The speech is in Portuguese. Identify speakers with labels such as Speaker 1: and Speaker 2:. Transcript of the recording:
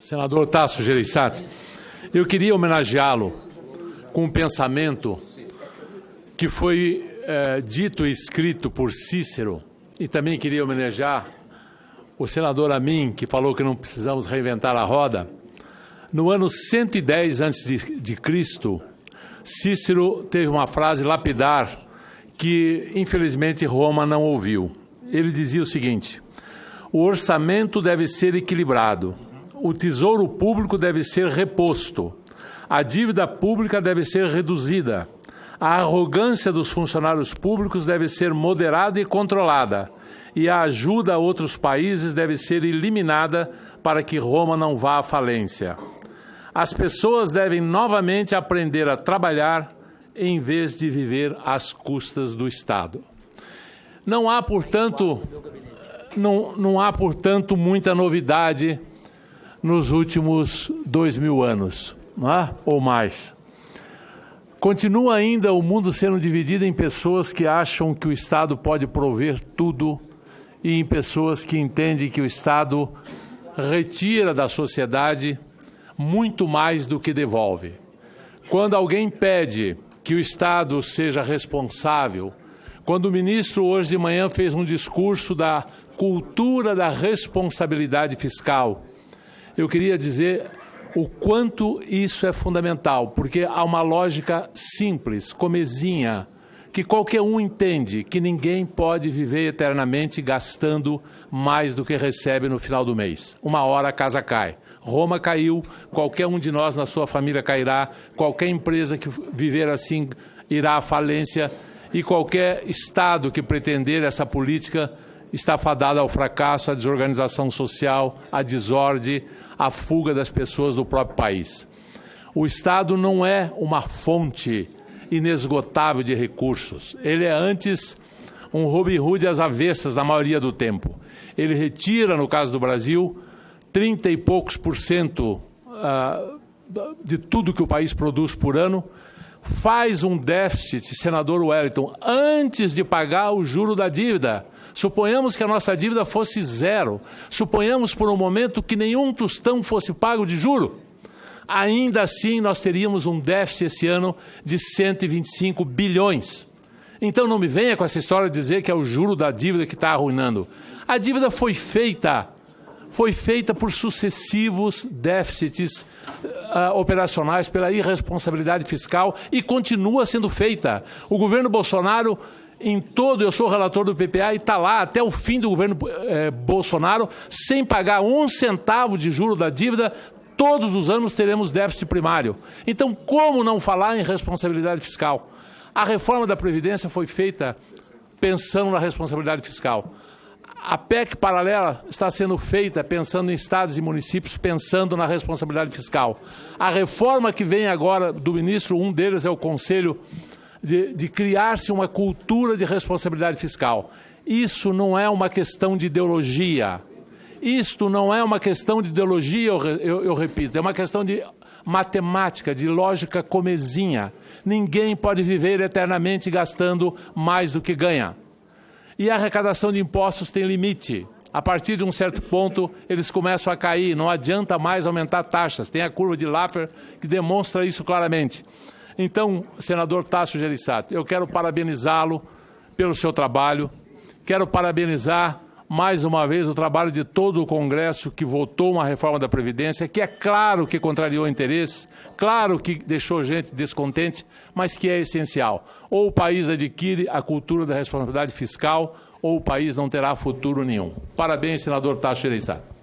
Speaker 1: Senador Tasso Gereissati, eu queria homenageá-lo com um pensamento que foi dito e escrito por Cícero, e também queria homenagear o senador Amin, que falou que não precisamos reinventar a roda. No ano 110 a.C., Cícero teve uma frase lapidar que, infelizmente, Roma não ouviu. Ele dizia o seguinte: o orçamento deve ser equilibrado, o tesouro público deve ser reposto, a dívida pública deve ser reduzida, a arrogância dos funcionários públicos deve ser moderada e controlada, e a ajuda a outros países deve ser eliminada para que Roma não vá à falência. As pessoas devem novamente aprender a trabalhar em vez de viver às custas do Estado. Não há, portanto, muita novidade nos últimos 2000 anos, não é? Ou mais. Continua ainda o mundo sendo dividido em pessoas que acham que o Estado pode prover tudo e em pessoas que entendem que o Estado retira da sociedade muito mais do que devolve. Quando alguém pede que o Estado seja responsável, quando o ministro hoje de manhã fez um discurso da cultura da responsabilidade fiscal, eu queria dizer o quanto isso é fundamental, porque há uma lógica simples, comezinha, que qualquer um entende, que ninguém pode viver eternamente gastando mais do que recebe no final do mês. Uma hora a casa cai. Roma caiu, qualquer um de nós na sua família cairá, qualquer empresa que viver assim irá à falência e qualquer Estado que pretender essa política está fadado ao fracasso, à desorganização social, à desordem, à fuga das pessoas do próprio país. O Estado não é uma fonte inesgotável de recursos. Ele é antes um Robin Hood às avessas na maioria do tempo. Ele retira, no caso do Brasil, 30 e poucos % de tudo que o país produz por ano, faz um déficit, senador Wellington, antes de pagar o juro da dívida. Suponhamos que a nossa dívida fosse zero. Suponhamos por um momento que nenhum tostão fosse pago de juro. Ainda assim, nós teríamos um déficit esse ano de 125 bilhões. Então não me venha com essa história de dizer que é o juro da dívida que está arruinando. A dívida foi feita por sucessivos déficits operacionais, pela irresponsabilidade fiscal e continua sendo feita. O governo Bolsonaro, em todo, eu sou relator do PPA e está lá até o fim do governo Bolsonaro, sem pagar um centavo de juro da dívida. Todos os anos teremos déficit primário. Então, como não falar em responsabilidade fiscal? A reforma da Previdência foi feita pensando na responsabilidade fiscal. A PEC paralela está sendo feita pensando em estados e municípios, pensando na responsabilidade fiscal. A reforma que vem agora do ministro, um deles é o Conselho, de criar-se uma cultura de responsabilidade fiscal. Isso não é uma questão de ideologia. Isto não é uma questão de ideologia, eu repito, é uma questão de matemática, de lógica comezinha. Ninguém pode viver eternamente gastando mais do que ganha. E a arrecadação de impostos tem limite. A partir de um certo ponto, eles começam a cair. Não adianta mais aumentar taxas. Tem a curva de Laffer que demonstra isso claramente. Então, senador Tasso Gereissati, eu quero parabenizá-lo pelo seu trabalho. Quero parabenizar mais uma vez o trabalho de todo o Congresso que votou uma reforma da Previdência, que é claro que contrariou interesses, claro que deixou gente descontente, mas que é essencial. Ou o país adquire a cultura da responsabilidade fiscal, ou o país não terá futuro nenhum. Parabéns, senador Tasso Gereissati.